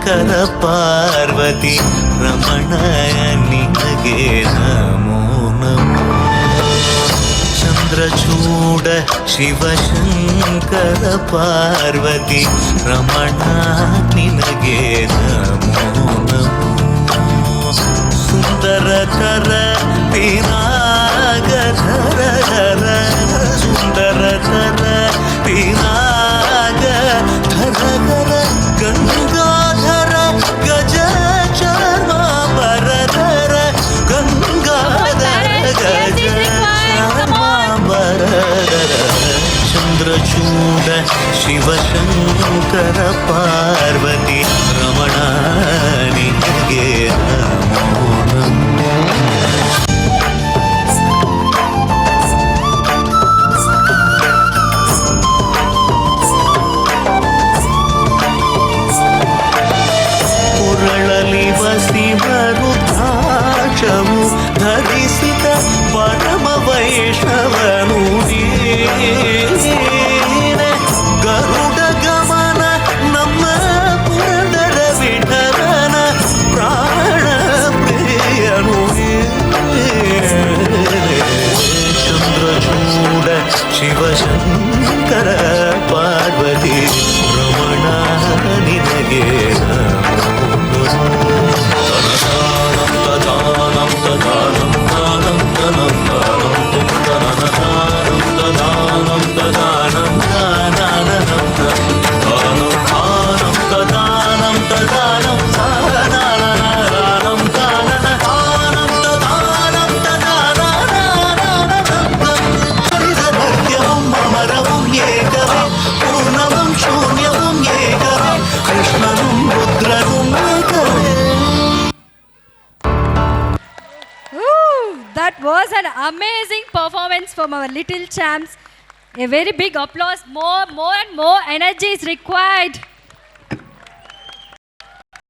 ಶಂಕರ ಪಾರ್ವತಿ ರಮಣ ನಿನಗೆ ನಮೋ ನಮೋ. ಚಂದ್ರಚೂಡ ಶಿವಶಂಕರ ಪಾರ್ವತಿ ರಮಣ ನಿನಗೆ ನಮೋ ನಮೋ. ಸುಂದರಕರ ಪಿನಾಗಧರ ಸುಂದರಕರ ಪಿನಾಗಧರ ಗಂಗಾಧರ ಗಜ ಚಾರ್ಮಾಂಬರಧರ ಗಂಗಾಧರ ಗಜ ಚಾರ್ಮಾಂಬರಧರ. ಚಂದ್ರಚೂಡ ಶಿವಶಂಕರ ಪಾರ್ವತಿ ರಮಣ ನಿನಗೆ ನಮೋ ನಮೋ. ಪುರಳಲಿ ವಸಿವರುದ್ರಾಕ್ಷವು ಧರಿಸಿದ ಪರಮ ವೈಷ್ಣವನು ನೀನೆ. ಗರುಡ ಗಮನ ನಮ್ಮ ಪುರಂದರ ವಿಠಲನ ಪ್ರಾಣ ಪ್ರಿಯನು ಚಂದ್ರಚೂಡ ಶಿವಶಂಕರ ಪಾರ್ವತಿ ರಮಣ ನಿನಗೆ That was an amazing performance from our little champs. A very big applause. More and more energy is required.